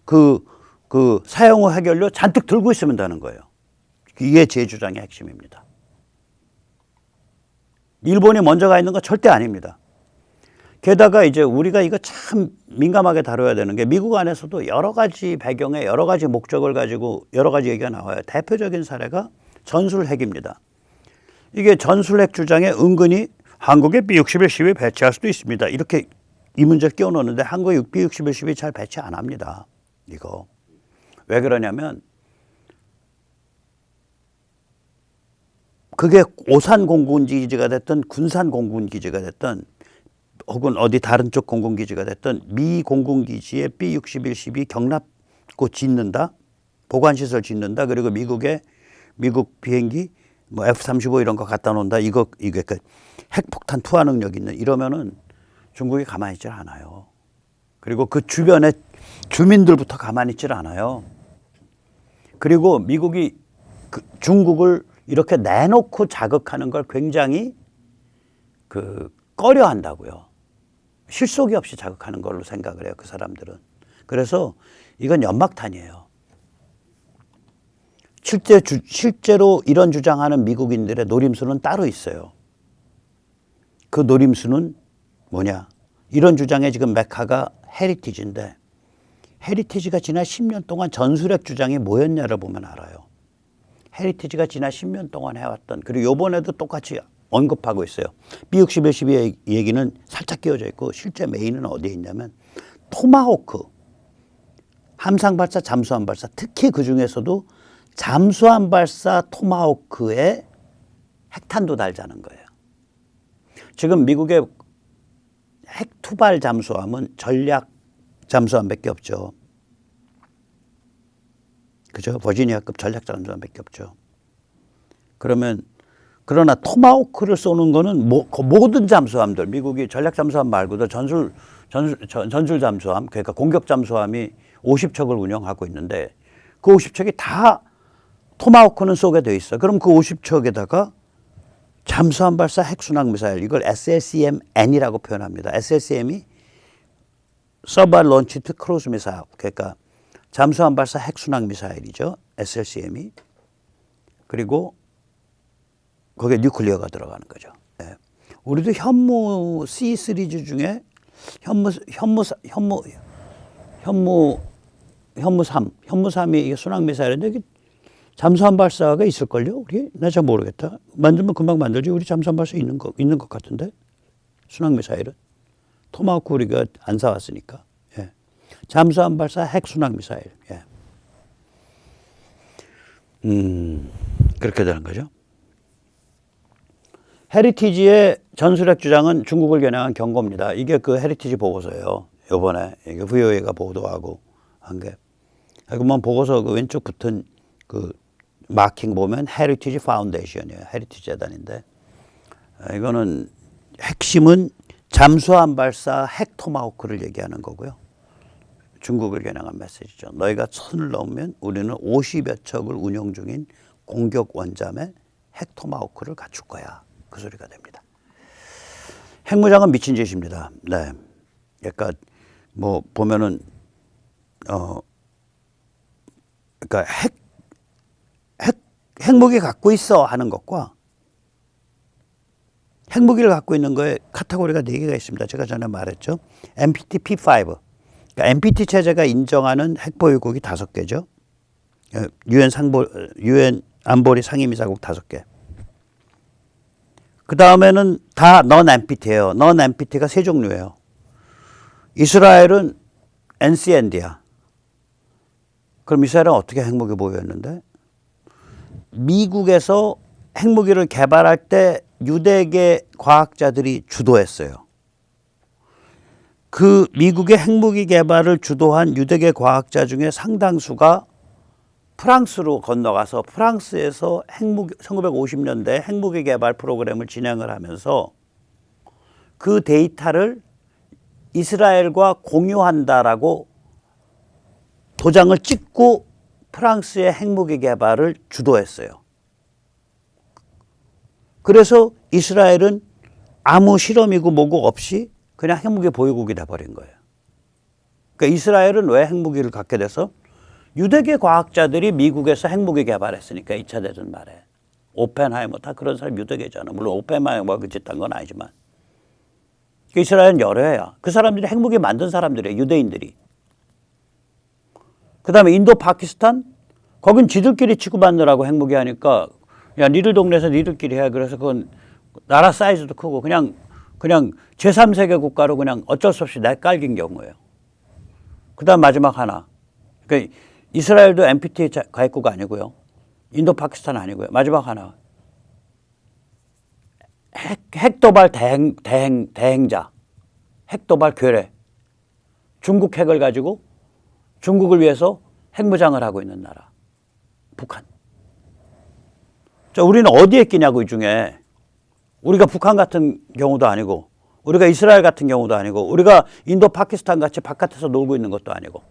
그 사용 후 해결료 잔뜩 들고 있으면 되는 거예요. 이게 제 주장의 핵심입니다. 일본이 먼저 가 있는 거 절대 아닙니다. 게다가 이제 우리가 이거 참 민감하게 다뤄야 되는 게 미국 안에서도 여러 가지 배경에 여러 가지 목적을 가지고 여러 가지 얘기가 나와요. 대표적인 사례가 전술핵입니다. 이게 전술핵 주장에 은근히 한국에 B-61C 배치할 수도 있습니다. 이렇게 이 문제를 끼워넣는데 한국에 B-61C 잘 배치 안 합니다. 이거. 왜 그러냐면 그게 오산 공군기지가 됐든 군산 공군기지가 됐든 혹은 어디 다른 쪽 공군기지가 됐든 미 공군기지에 B-61C 경납고 짓는다. 보관시설 짓는다. 그리고 미국 비행기 뭐 F-35 이런 거 갖다 놓는다. 이게 그 핵폭탄 투하 능력 있는 이러면은 중국이 가만히 있질 않아요. 그리고 그 주변에 주민들부터 가만히 있질 않아요. 그리고 미국이 중국을 이렇게 내놓고 자극하는 걸 굉장히 꺼려 한다고요. 실속이 없이 자극하는 걸로 생각을 해요. 그 사람들은. 그래서 이건 연막탄이에요. 실제로 이런 주장하는 미국인들의 노림수는 따로 있어요. 그 노림수는 뭐냐? 이런 주장의 지금 메카가 헤리티지인데 헤리티지가 지난 10년 동안 전술핵 주장이 뭐였냐를 보면 알아요. 헤리티지가 지난 10년 동안 해왔던, 그리고 이번에도 똑같이 언급하고 있어요. B-61C 얘기는 살짝 끼워져 있고 실제 메인은 어디에 있냐면 토마호크, 함상 발사, 잠수함 발사, 특히 그 중에서도 잠수함 발사 토마호크에 핵탄도 달자는 거예요. 지금 미국의 핵 투발 잠수함은 전략 잠수함밖에 없죠. 그죠? 버지니아급 전략 잠수함밖에 없죠. 그러나 토마호크를 쏘는 거는 모든 잠수함들, 미국이 전략 잠수함 말고도 전술 잠수함, 그러니까 공격 잠수함이 50척을 운영하고 있는데 그 50척이 다 토마호크는 쏘게 돼 있어. 그럼 그 50척에다가 잠수함 발사 핵순항 미사일, 이걸 SLCM-N이라고 표현합니다. SLCM이 Submarine Launched Cruise Missile, 그러니까 잠수함 발사 핵순항 미사일이죠. SLCM이. 그리고 거기에 뉴클리어가 들어가는 거죠. 네. 우리도 현무 C 시리즈 중에 현무3이 이게 순항 미사일인데 이게 잠수함 발사가 있을걸요? 우리? 나 잘 모르겠다. 만들면 금방 만들지. 우리 잠수함 발사 있는 것 같은데. 순항 미사일은. 토마호크 우리가 안 사왔으니까. 예. 잠수함 발사 핵 순항 미사일. 예. 그렇게 되는 거죠. 헤리티지의 전술핵 주장은 중국을 겨냥한 경고입니다. 이게 그 헤리티지 보고서예요. 요번에 이게 VOA가 보도하고 한 게. 그러면 보고서 그 왼쪽 붙은 그 마킹 보면 헤리티지 파운데이션이에요. 헤리티지 재단인데 이거는 핵심은 잠수함 발사 핵 토마호크를 얘기하는 거고요. 중국을 겨냥한 메시지죠. 너희가 선을 넘으면 우리는 50여 척을 운용 중인 공격 원잠의 핵 토마호크를 갖출 거야. 그 소리가 됩니다. 핵무장은 미친 짓입니다. 네. 그러니까 뭐 보면은 그러니까 핵무기 갖고 있어 하는 것과 핵무기를 갖고 있는 거에 카테고리가 4개가 있습니다. 제가 전에 말했죠. NPT P5. 그러니까 NPT 체제가 인정하는 핵보유국이 5개죠. 유엔 안보리 상임이사국 5개. 그 다음에는 다 넌 NPT예요. 넌 NPT가 3종류예요. 이스라엘은 NCND야. 그럼 이스라엘은 어떻게 핵무기 보유했는데? 미국에서 핵무기를 개발할 때 유대계 과학자들이 주도했어요. 그 미국의 핵무기 개발을 주도한 유대계 과학자 중에 상당수가 프랑스로 건너가서 프랑스에서 1950년대 핵무기 개발 프로그램을 진행을 하면서 그 데이터를 이스라엘과 공유한다라고 도장을 찍고 프랑스의 핵무기 개발을 주도했어요. 그래서 이스라엘은 아무 실험이고 뭐고 없이 그냥 핵무기 보유국이 돼버린 거예요. 그러니까 이스라엘은 왜 핵무기를 갖게 돼서 유대계 과학자들이 미국에서 핵무기 개발했으니까 2차 대전 말에. 오펜하이머 다 그런 사람 유대계잖아. 물론 오펜하이머가 그 짓 한 건 아니지만. 그러니까 이스라엘은 열애야. 그 사람들이 핵무기 만든 사람들이에요. 유대인들이. 그 다음에 인도 파키스탄 거긴 지들끼리 치고받느라고 핵무기 하니까 야 니들 동네에서 니들끼리 해. 그래서 그건 나라 사이즈도 크고 그냥 제3세계 국가로 그냥 어쩔 수 없이 내깔긴 경우예요. 그 다음 마지막 하나. 그러니까 이스라엘도 NPT 가입국 아니고요. 인도 파키스탄 아니고요. 마지막 하나. 핵도발 대행자. 핵도발 괴뢰. 중국 핵을 가지고 중국을 위해서 핵무장을 하고 있는 나라. 북한. 자, 우리는 어디에 끼냐고 이 중에. 우리가 북한 같은 경우도 아니고 우리가 이스라엘 같은 경우도 아니고 우리가 인도 파키스탄 같이 바깥에서 놀고 있는 것도 아니고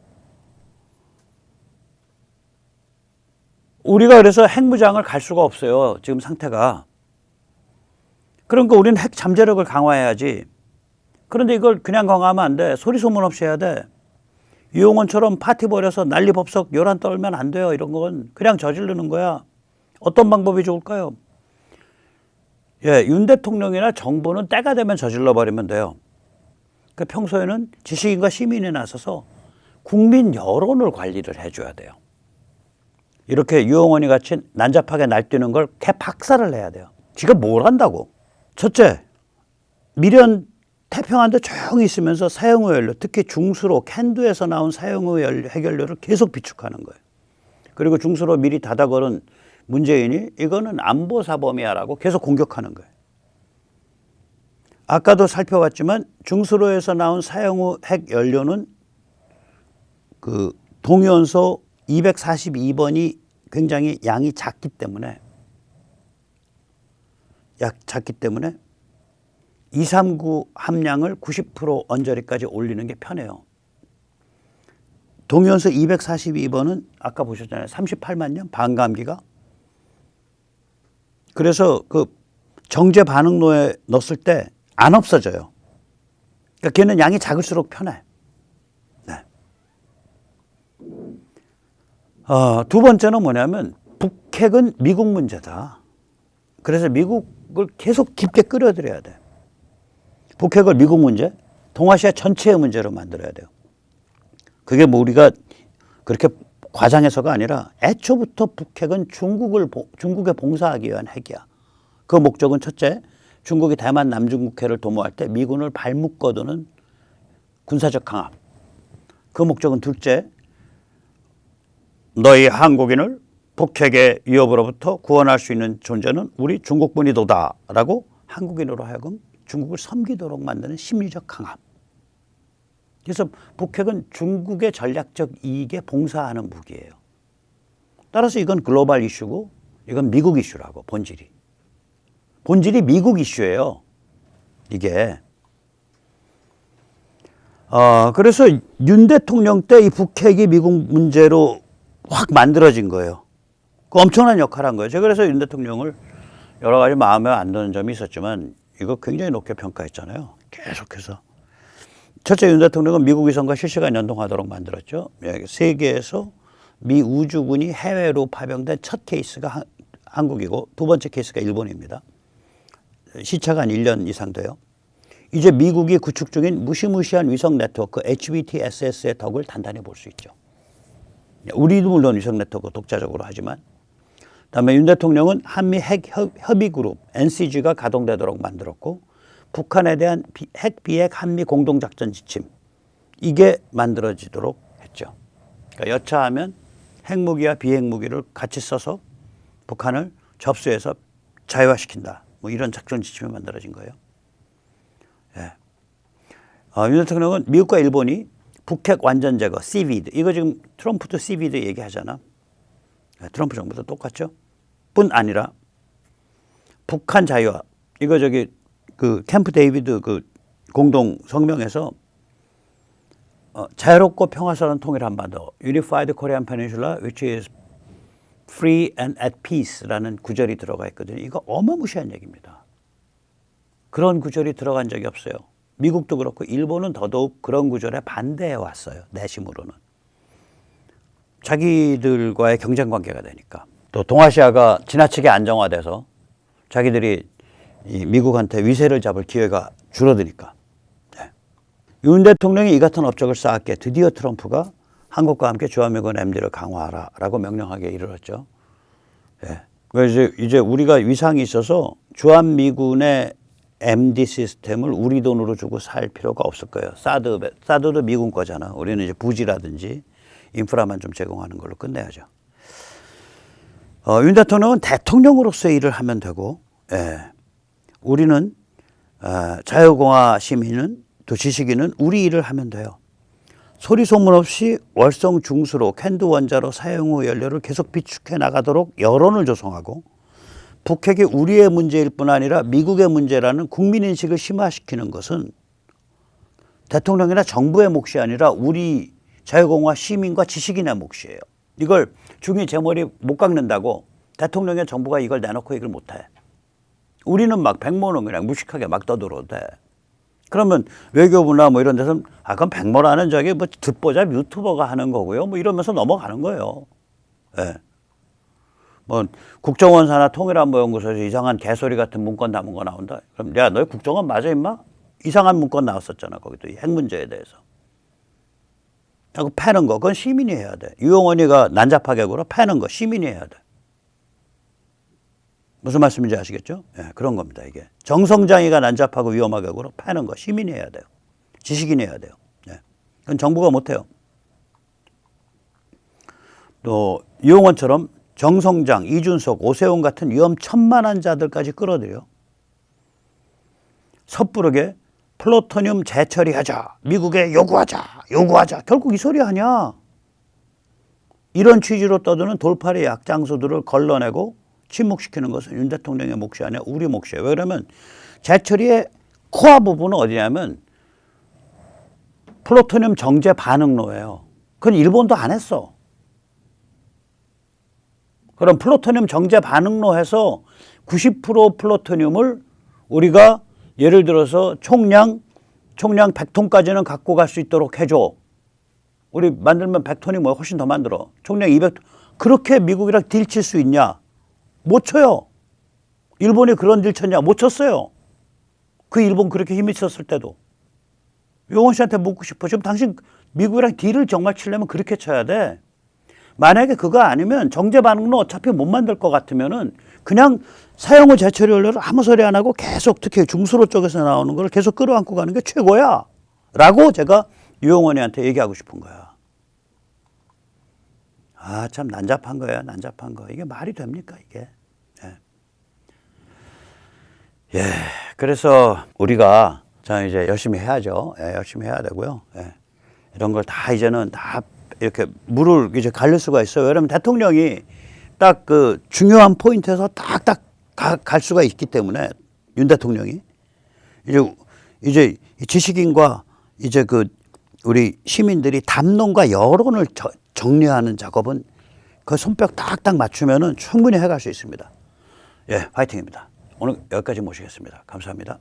우리가 그래서 핵무장을 갈 수가 없어요. 지금 상태가. 그러니까 우리는 핵 잠재력을 강화해야지. 그런데 이걸 그냥 강화하면 안 돼. 소리 소문 없이 해야 돼. 유용원처럼 파티 벌여서 난리 법석 요란 떨면 안 돼요. 이런 건 그냥 저지르는 거야. 어떤 방법이 좋을까요? 예, 윤 대통령이나 정부는 때가 되면 저질러 버리면 돼요. 그러니까 평소에는 지식인과 시민이 나서서 국민 여론을 관리를 해줘야 돼요. 이렇게 유용원이 같이 난잡하게 날뛰는 걸 개박살을 내야 돼요. 지가 뭘 한다고. 첫째, 미련 태평한데 조용히 있으면서 사용후 연료, 특히 중수로 캔두에서 나온 사용후 핵연료를 계속 비축하는 거예요. 그리고 중수로 미리 닫아 걸은 문재인이 이거는 안보사범이야라고 계속 공격하는 거예요. 아까도 살펴봤지만 중수로에서 나온 사용후 핵연료는 그 동위원소 242번이 굉장히 양이 작기 때문에 239 함량을 90% 언저리까지 올리는 게 편해요. 동위원소 242번은 아까 보셨잖아요. 38만 년 반감기가. 그래서 그 정제 반응로에 넣었을 때 안 없어져요. 그러니까 걔는 양이 작을수록 편해. 네. 두 번째는 뭐냐면 북핵은 미국 문제다. 그래서 미국을 계속 깊게 끌어들여야 돼. 북핵을 미국 문제, 동아시아 전체의 문제로 만들어야 돼요. 그게 뭐 우리가 그렇게 과장해서가 아니라 애초부터 북핵은 중국에 봉사하기 위한 핵이야. 그 목적은 첫째, 중국이 대만 남중국해를 도모할 때 미군을 발묶어두는 군사적 강압. 그 목적은 둘째, 너희 한국인을 북핵의 위협으로부터 구원할 수 있는 존재는 우리 중국뿐이도다라고 한국인으로 하여금 중국을 섬기도록 만드는 심리적 강압. 그래서 북핵은 중국의 전략적 이익에 봉사하는 무기예요. 따라서 이건 글로벌 이슈고 이건 미국 이슈라고 본질이. 본질이 미국 이슈예요. 이게. 그래서 윤 대통령 때 이 북핵이 미국 문제로 확 만들어진 거예요. 그 엄청난 역할을 한 거예요. 제가 그래서 윤 대통령을 여러 가지 마음에 안 드는 점이 있었지만 이거 굉장히 높게 평가했잖아요. 계속해서. 첫째, 윤 대통령은 미국 위성과 실시간 연동하도록 만들었죠. 세계에서 미 우주군이 해외로 파병된 첫 케이스가 한국이고 두 번째 케이스가 일본입니다. 시차가 한 1년 이상 돼요. 이제 미국이 구축 중인 무시무시한 위성 네트워크 HBTSS의 덕을 단단히 볼 수 있죠. 우리도 물론 위성 네트워크 독자적으로 하지만 그다음에 윤 대통령은 한미 핵 협의 그룹 NCG가 가동되도록 만들었고 북한에 대한 핵 비핵 한미 공동작전 지침 이게 만들어지도록 했죠. 그러니까 여차하면 핵무기와 비핵무기를 같이 써서 북한을 접수해서 자유화시킨다. 뭐 이런 작전 지침이 만들어진 거예요. 예. 윤 대통령은 미국과 일본이 북핵 완전 제거, CVID. 이거 지금 트럼프도 CVID 얘기하잖아. 예, 트럼프 정부도 똑같죠. 뿐 아니라 북한 자유화. 이거 그 캠프 데이비드 그 공동 성명에서 자유롭고 평화스러운 통일 한반도, Unified Korean Peninsula, which is free and at peace라는 구절이 들어가 있거든요. 이거 어마무시한 얘기입니다. 그런 구절이 들어간 적이 없어요. 미국도 그렇고 일본은 더더욱 그런 구절에 반대해 왔어요. 내심으로는. 자기들과의 경쟁 관계가 되니까. 또 동아시아가 지나치게 안정화돼서 자기들이 이 미국한테 위세를 잡을 기회가 줄어드니까. 네. 윤 대통령이 이 같은 업적을 쌓았기에 드디어 트럼프가 한국과 함께 주한미군 MD를 강화하라라고 명령하게 이르렀죠. 네. 그래서 이제 우리가 위상이 있어서 주한미군의 MD 시스템을 우리 돈으로 주고 살 필요가 없을 거예요. 사드도 미군 거잖아. 우리는 이제 부지라든지 인프라만 좀 제공하는 걸로 끝내야죠. 윤 대통령은 대통령으로서의 일을 하면 되고, 예. 우리는 자유공화 시민은 또 지식인은 우리 일을 하면 돼요. 소리 소문 없이 월성 중수로 캔두 원자로 사용 후 연료를 계속 비축해 나가도록 여론을 조성하고 북핵이 우리의 문제일 뿐 아니라 미국의 문제라는 국민인식을 심화시키는 것은 대통령이나 정부의 몫이 아니라 우리 자유공화 시민과 지식인의 몫이에요. 이걸 중이 제 머리 못 깎는다고 대통령의 정부가 이걸 내놓고 얘기를 못해. 우리는 막 백모는 그냥 무식하게 막 떠들어도 돼. 그러면 외교부나 뭐 이런 데서는 그건 백모라는 저기 뭐 듣보잡 유튜버가 하는 거고요. 뭐 이러면서 넘어가는 거예요. 예. 뭐 국정원사나 통일안보연구소에서 이상한 개소리 같은 문건 담은 거 나온다. 그럼 야, 너희 국정원 맞아 임마? 이상한 문건 나왔었잖아. 거기도 핵 문제에 대해서. 하고 패는 거 그건 시민이 해야 돼. 유용원이가 난잡하게 굴어 패는 거 시민이 해야 돼. 무슨 말씀인지 아시겠죠? 예, 그런 겁니다. 이게 정성장이가 난잡하고 위험하게 굴어 패는 거 시민이 해야 돼요. 지식인이 해야 돼요. 예. 그건 정부가 못해요. 또 유용원처럼 정성장, 이준석, 오세훈 같은 위험천만한 자들까지 끌어들여 섣부르게 플루토늄 재처리하자, 미국에 요구하자. 결국 이 소리 아니야. 이런 취지로 떠드는 돌팔이 약장수들을 걸러내고 침묵시키는 것은 윤 대통령의 몫이 아니라 우리 몫이에요. 왜 그러면 재처리의 코어 부분은 어디냐면 플루토늄 정제 반응로예요. 그건 일본도 안 했어. 그럼 플루토늄 정제 반응로해서 90% 플루토늄을 우리가 예를 들어서 총량 100톤까지는 갖고 갈 수 있도록 해줘. 우리 만들면 100톤이 뭐야? 훨씬 더 만들어. 총량 200톤. 그렇게 미국이랑 딜 칠 수 있냐? 못 쳐요. 일본이 그런 딜 쳤냐? 못 쳤어요. 그 일본 그렇게 힘이 있었을 때도. 용원 씨한테 묻고 싶어. 지금 당신 미국이랑 딜을 정말 치려면 그렇게 쳐야 돼. 만약에 그거 아니면 정제 반응로 어차피 못 만들 것 같으면은 그냥 사용 후 재처리 원료를 아무 소리 안 하고 계속 특히 중수로 쪽에서 나오는 걸 계속 끌어안고 가는 게 최고야. 라고 제가 유용원이한테 얘기하고 싶은 거야. 아, 참 난잡한 거야, 난잡한 거. 이게 말이 됩니까, 이게? 예. 그래서 우리가 자 이제 열심히 해야죠. 예, 열심히 해야 되고요. 예. 이런 걸 다 이제는 다 이렇게 물을 이제 가릴 수가 있어요. 왜냐면 대통령이 딱 그 중요한 포인트에서 딱딱 갈 수가 있기 때문에 윤 대통령이 이제 지식인과 이제 그 우리 시민들이 담론과 여론을 정리하는 작업은 그 손뼉 딱딱 맞추면은 충분히 해갈 수 있습니다. 예, 화이팅입니다. 오늘 여기까지 모시겠습니다. 감사합니다.